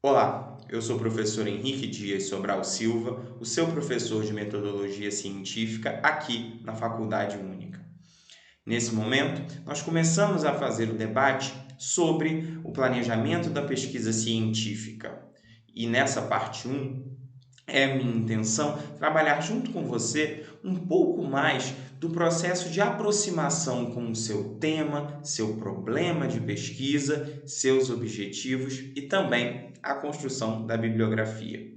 Olá, eu sou o professor Henrique Dias Sobral Silva, o seu professor de metodologia científica aqui na Faculdade Única. Nesse momento, nós começamos a fazer o debate sobre o planejamento da pesquisa científica. E nessa parte 1, é minha intenção trabalhar junto com você um pouco mais do processo de aproximação com o seu tema, seu problema de pesquisa, seus objetivos e também a construção da bibliografia.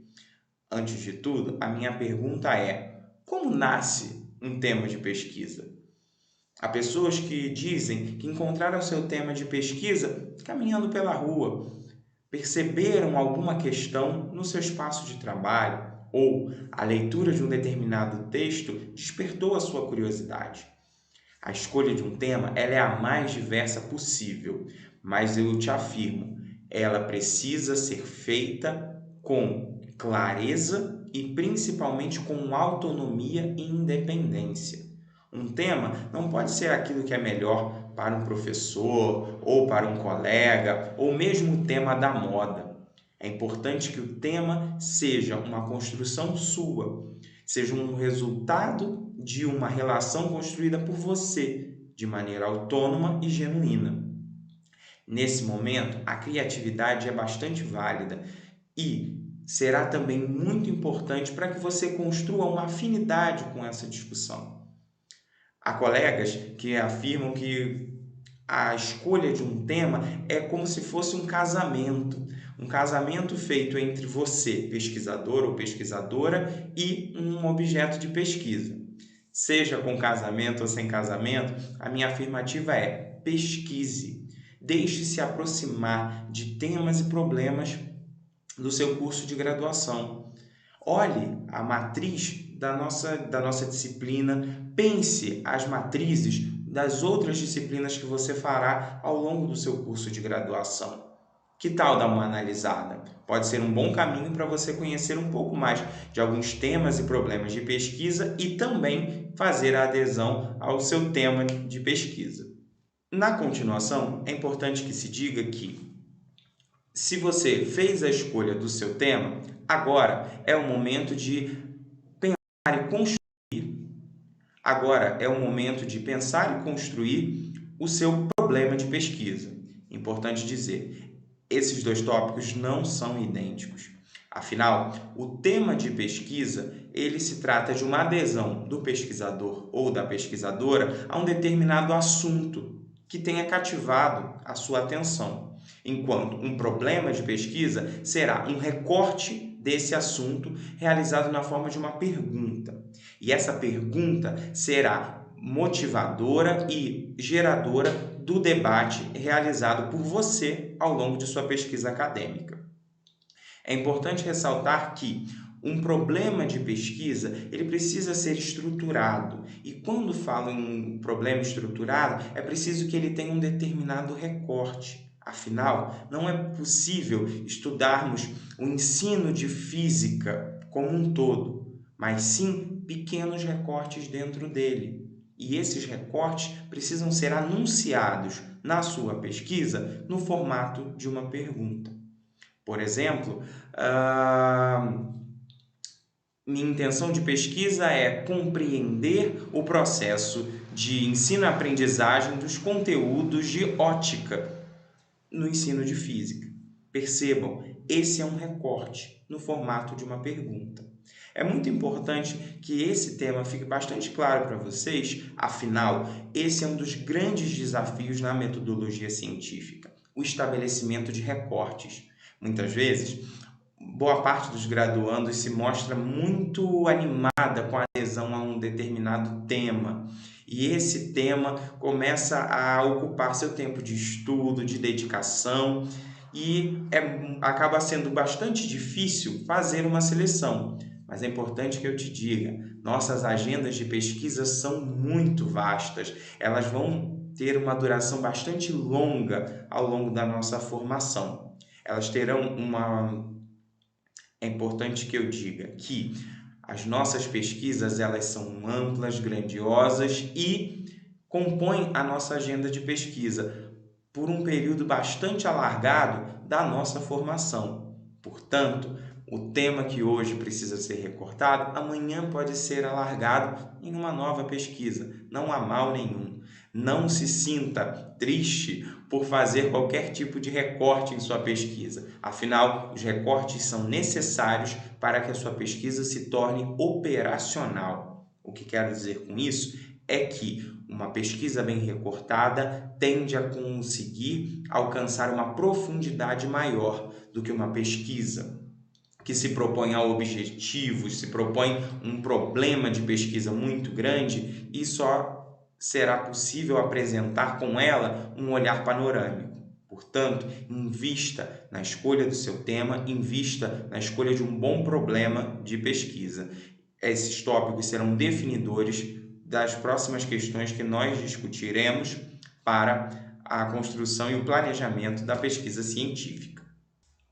Antes de tudo, a minha pergunta é: como nasce um tema de pesquisa? Há pessoas que dizem que encontraram seu tema de pesquisa caminhando pela rua, perceberam alguma questão no seu espaço de trabalho ou a leitura de um determinado texto despertou a sua curiosidade. A escolha de um tema ela é a mais diversa possível, mas eu te afirmo, ela precisa ser feita com clareza e principalmente com autonomia e independência. Um tema não pode ser aquilo que é melhor para um professor, ou para um colega, ou mesmo o tema da moda. É importante que o tema seja uma construção sua, seja um resultado de uma relação construída por você, de maneira autônoma e genuína. Nesse momento, a criatividade é bastante válida e será também muito importante para que você construa uma afinidade com essa discussão. Há colegas que afirmam que a escolha de um tema é como se fosse um casamento feito entre você, pesquisador ou pesquisadora, e um objeto de pesquisa. Seja com casamento ou sem casamento, a minha afirmativa é: pesquise. Deixe-se aproximar de temas e problemas do seu curso de graduação. Olhe a matriz da nossa disciplina, pense as matrizes das outras disciplinas que você fará ao longo do seu curso de graduação. Que tal dar uma analisada? Pode ser um bom caminho para você conhecer um pouco mais de alguns temas e problemas de pesquisa e também fazer a adesão ao seu tema de pesquisa. Na continuação, é importante que se diga que, se você fez a escolha do seu tema, agora é o momento de pensar e construir. Agora é o momento de pensar e construir o seu problema de pesquisa. Importante dizer, esses dois tópicos não são idênticos. Afinal, o tema de pesquisa, ele se trata de uma adesão do pesquisador ou da pesquisadora a um determinado assunto que tenha cativado a sua atenção, enquanto um problema de pesquisa será um recorte desse assunto realizado na forma de uma pergunta. E essa pergunta será motivadora e geradora do debate realizado por você ao longo de sua pesquisa acadêmica. É importante ressaltar que um problema de pesquisa, ele precisa ser estruturado. E quando falo em um problema estruturado, é preciso que ele tenha um determinado recorte. Afinal, não é possível estudarmos o ensino de física como um todo, mas sim pequenos recortes dentro dele. E esses recortes precisam ser anunciados na sua pesquisa no formato de uma pergunta. Por exemplo, minha intenção de pesquisa é compreender o processo de ensino-aprendizagem dos conteúdos de ótica no ensino de física. Percebam, esse é um recorte no formato de uma pergunta. É muito importante que esse tema fique bastante claro para vocês, afinal, esse é um dos grandes desafios na metodologia científica, o estabelecimento de recortes. Muitas vezes, boa parte dos graduandos se mostra muito animada com a adesão a um determinado tema. E esse tema começa a ocupar seu tempo de estudo, de dedicação, e acaba sendo bastante difícil fazer uma seleção. Mas é importante que eu te diga, nossas agendas de pesquisa são muito vastas, elas vão ter uma duração bastante longa ao longo da nossa formação. Elas terão É importante que eu diga que as nossas pesquisas elas são amplas, grandiosas e compõem a nossa agenda de pesquisa por um período bastante alargado da nossa formação. Portanto, o tema que hoje precisa ser recortado, amanhã pode ser alargado em uma nova pesquisa. Não há mal nenhum. Não se sinta triste por fazer qualquer tipo de recorte em sua pesquisa. Afinal, os recortes são necessários para que a sua pesquisa se torne operacional. O que quero dizer com isso é que uma pesquisa bem recortada tende a conseguir alcançar uma profundidade maior do que uma pesquisa que se propõe a objetivos, se propõe um problema de pesquisa muito grande e só será possível apresentar com ela um olhar panorâmico. Portanto, invista na escolha do seu tema, invista na escolha de um bom problema de pesquisa. Esses tópicos serão definidores das próximas questões que nós discutiremos para a construção e o planejamento da pesquisa científica.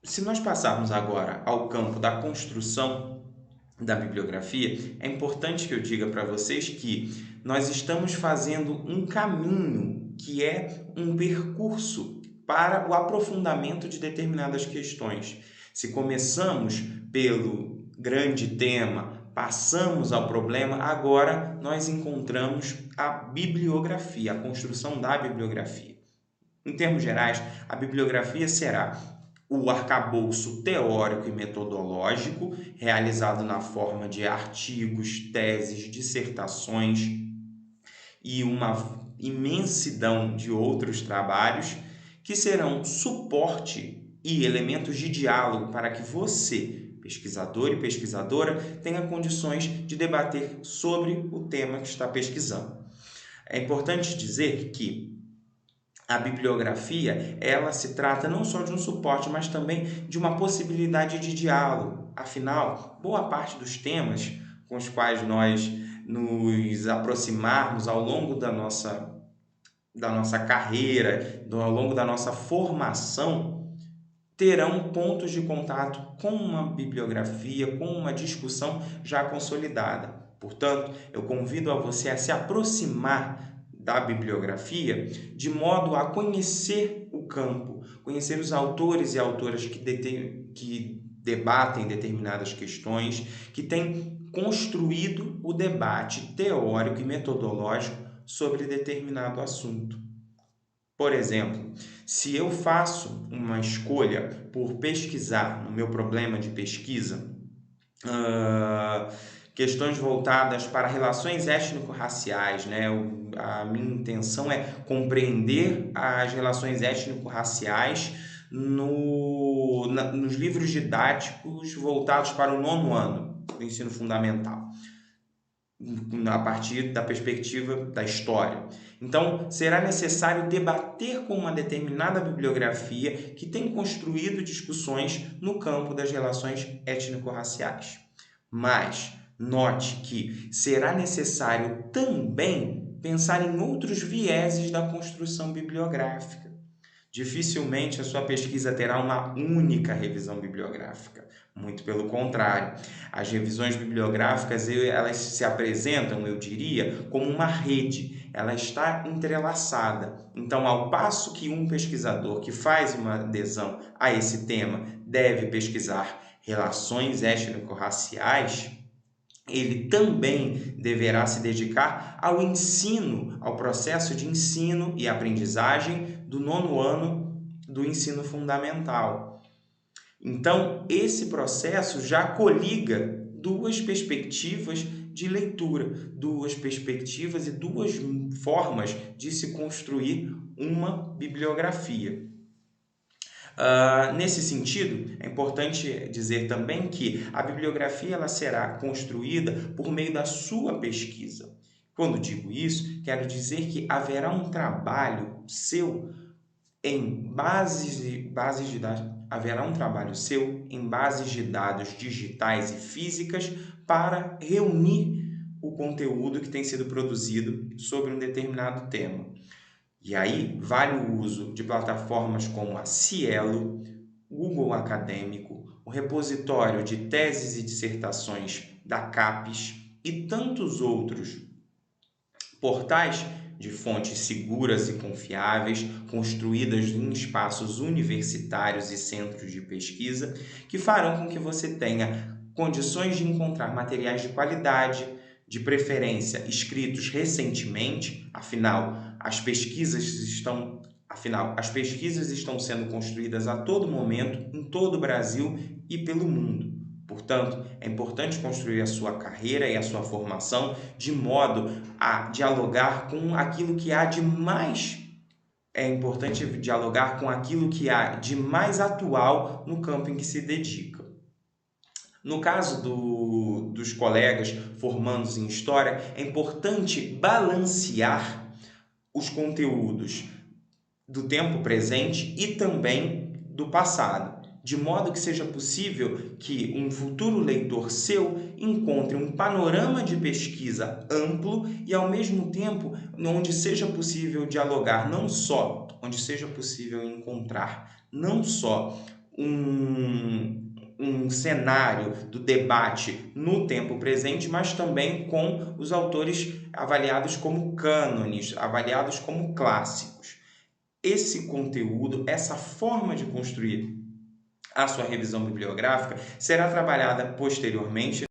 Se nós passarmos agora ao campo da construção da bibliografia, é importante que eu diga para vocês que nós estamos fazendo um caminho que é um percurso para o aprofundamento de determinadas questões. Se começamos pelo grande tema, passamos ao problema, agora nós encontramos a bibliografia, a construção da bibliografia. Em termos gerais, a bibliografia será o arcabouço teórico e metodológico, realizado na forma de artigos, teses, dissertações e uma imensidão de outros trabalhos que serão suporte e elementos de diálogo para que você, pesquisador e pesquisadora, tenha condições de debater sobre o tema que está pesquisando. É importante dizer que a bibliografia, ela se trata não só de um suporte, mas também de uma possibilidade de diálogo. Afinal, boa parte dos temas com os quais nós nos aproximarmos ao longo da nossa carreira, ao longo da nossa formação, terão pontos de contato com uma bibliografia, com uma discussão já consolidada. Portanto, eu convido a você a se aproximar da bibliografia de modo a conhecer o campo, conhecer os autores e autoras que debatem determinadas questões, que têm construído o debate teórico e metodológico sobre determinado assunto. Por exemplo, se eu faço uma escolha por pesquisar no meu problema de pesquisa, questões voltadas para relações étnico-raciais, né? A minha intenção é compreender as relações étnico-raciais nos livros didáticos voltados para o 9º ano do ensino fundamental, a partir da perspectiva da história. Então, será necessário debater com uma determinada bibliografia que tem construído discussões no campo das relações étnico-raciais. Mas note que será necessário também pensar em outros vieses da construção bibliográfica. Dificilmente a sua pesquisa terá uma única revisão bibliográfica. Muito pelo contrário, as revisões bibliográficas elas se apresentam, eu diria, como uma rede. Ela está entrelaçada. Então, ao passo que um pesquisador que faz uma adesão a esse tema deve pesquisar relações étnico-raciais, ele também deverá se dedicar ao ensino, ao processo de ensino e aprendizagem do 9º ano do ensino fundamental. Então, esse processo já coliga duas perspectivas de leitura, duas perspectivas e duas formas de se construir uma bibliografia. Nesse sentido, é importante dizer também que a bibliografia ela será construída por meio da sua pesquisa. Quando digo isso, quero dizer que haverá um trabalho seu em bases de dados, haverá um trabalho seu em bases de dados digitais e físicas para reunir o conteúdo que tem sido produzido sobre um determinado tema. E aí, vale o uso de plataformas como a Cielo, Google Acadêmico, o repositório de teses e dissertações da CAPES e tantos outros portais de fontes seguras e confiáveis, construídas em espaços universitários e centros de pesquisa, que farão com que você tenha condições de encontrar materiais de qualidade, de preferência escritos recentemente, as pesquisas estão sendo construídas a todo momento, em todo o Brasil e pelo mundo. Portanto, é importante construir a sua carreira e a sua formação de modo a dialogar com aquilo que há de mais. É importante dialogar com aquilo que há de mais atual no campo em que se dedica. No caso dos colegas formandos em História, é importante balancear os conteúdos do tempo presente e também do passado, de modo que seja possível que um futuro leitor seu encontre um panorama de pesquisa amplo e, ao mesmo tempo, onde seja possível dialogar onde seja possível encontrar não só um cenário do debate no tempo presente, mas também com os autores avaliados como cânones, avaliados como clássicos. Esse conteúdo, essa forma de construir a sua revisão bibliográfica será trabalhada posteriormente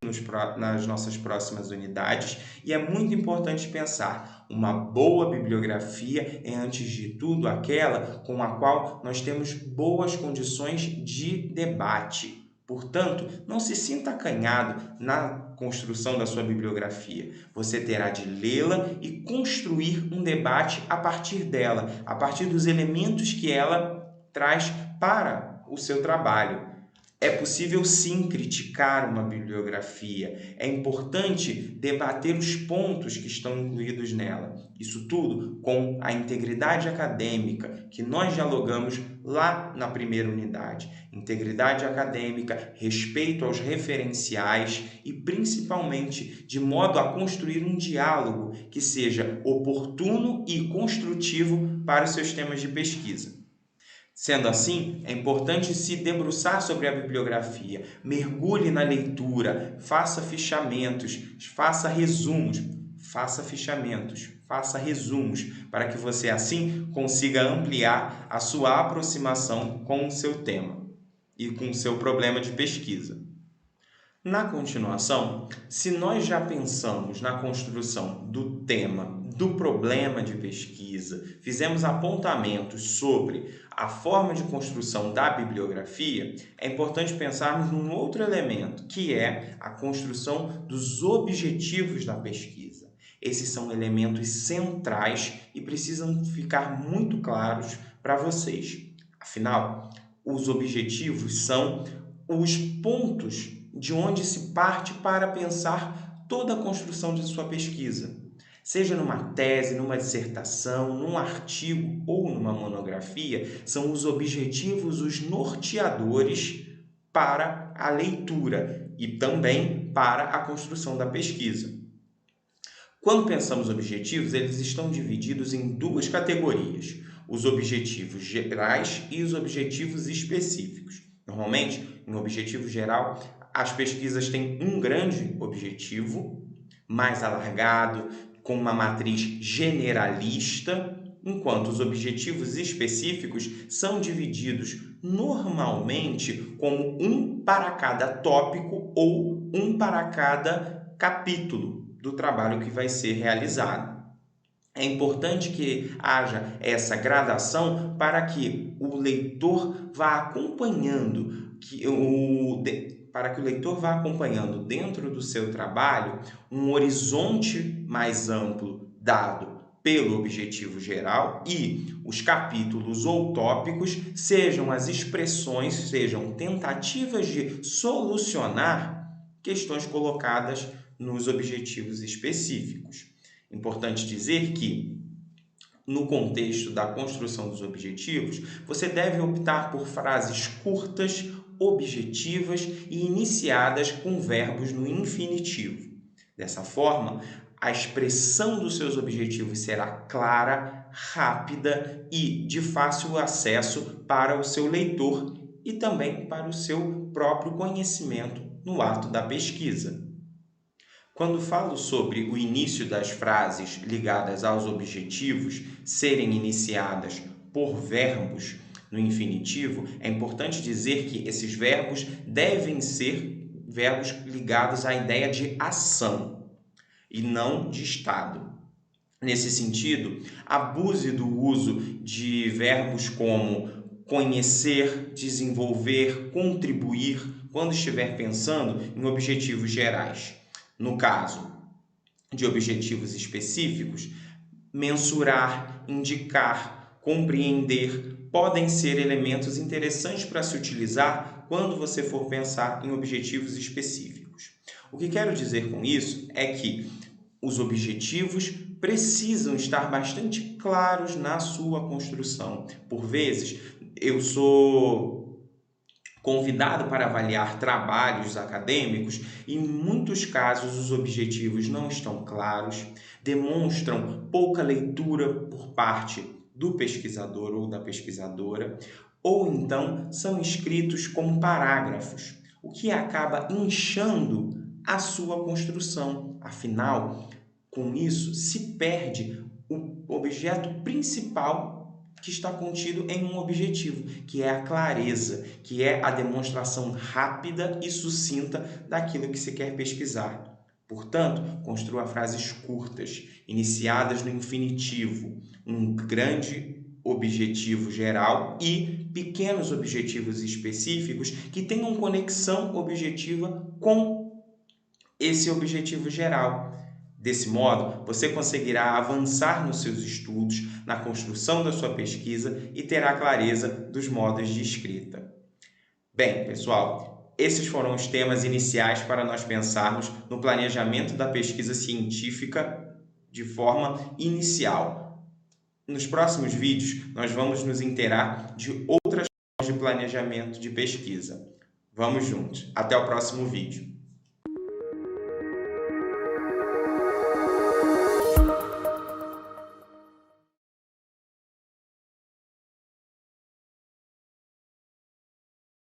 nas nossas próximas unidades e é muito importante pensar: uma boa bibliografia é, antes de tudo, aquela com a qual nós temos boas condições de debate. Portanto, não se sinta acanhado na construção da sua bibliografia. Você terá de lê-la e construir um debate a partir dela, a partir dos elementos que ela traz para o seu trabalho. É possível sim criticar uma bibliografia, é importante debater os pontos que estão incluídos nela. Isso tudo com a integridade acadêmica que nós dialogamos lá na primeira unidade. Integridade acadêmica, respeito aos referenciais e principalmente de modo a construir um diálogo que seja oportuno e construtivo para os seus temas de pesquisa. Sendo assim, é importante se debruçar sobre a bibliografia, mergulhe na leitura, faça fichamentos, faça resumos, para que você assim consiga ampliar a sua aproximação com o seu tema e com o seu problema de pesquisa. Na continuação, se nós já pensamos na construção do tema, do problema de pesquisa, fizemos apontamentos sobre a forma de construção da bibliografia, é importante pensarmos num outro elemento, que é a construção dos objetivos da pesquisa. Esses são elementos centrais e precisam ficar muito claros para vocês. Afinal, os objetivos são os pontos de onde se parte para pensar toda a construção de sua pesquisa. Seja numa tese, numa dissertação, num artigo ou numa monografia, são os objetivos, os norteadores para a leitura e também para a construção da pesquisa. Quando pensamos objetivos, eles estão divididos em duas categorias: os objetivos gerais e os objetivos específicos. Normalmente, em objetivo geral, as pesquisas têm um grande objetivo, mais alargado, com uma matriz generalista, enquanto os objetivos específicos são divididos normalmente como um para cada tópico ou um para cada capítulo do trabalho que vai ser realizado. É importante que haja essa gradação para que o leitor vá acompanhando dentro do seu trabalho um horizonte mais amplo dado pelo objetivo geral e os capítulos ou tópicos sejam as expressões, sejam tentativas de solucionar questões colocadas nos objetivos específicos. Importante dizer que, no contexto da construção dos objetivos, você deve optar por frases curtas, objetivas e iniciadas com verbos no infinitivo. Dessa forma, a expressão dos seus objetivos será clara, rápida e de fácil acesso para o seu leitor e também para o seu próprio conhecimento no ato da pesquisa. Quando falo sobre o início das frases ligadas aos objetivos serem iniciadas por verbos no infinitivo, é importante dizer que esses verbos devem ser verbos ligados à ideia de ação e não de estado. Nesse sentido, abuse do uso de verbos como conhecer, desenvolver, contribuir, quando estiver pensando em objetivos gerais. No caso de objetivos específicos, mensurar, indicar, compreender podem ser elementos interessantes para se utilizar quando você for pensar em objetivos específicos. O que quero dizer com isso é que os objetivos precisam estar bastante claros na sua construção. Por vezes, eu sou convidado para avaliar trabalhos acadêmicos e, em muitos casos, os objetivos não estão claros, demonstram pouca leitura por parte do pesquisador ou da pesquisadora, ou então são escritos como parágrafos, o que acaba inchando a sua construção. Afinal, com isso, se perde o objeto principal que está contido em um objetivo, que é a clareza, que é a demonstração rápida e sucinta daquilo que se quer pesquisar. Portanto, construa frases curtas, iniciadas no infinitivo, um grande objetivo geral e pequenos objetivos específicos que tenham conexão objetiva com esse objetivo geral. Desse modo, você conseguirá avançar nos seus estudos, na construção da sua pesquisa e terá clareza dos modos de escrita. Bem, pessoal, esses foram os temas iniciais para nós pensarmos no planejamento da pesquisa científica de forma inicial. Nos próximos vídeos, nós vamos nos inteirar de outras formas de planejamento de pesquisa. Vamos juntos. Até o próximo vídeo.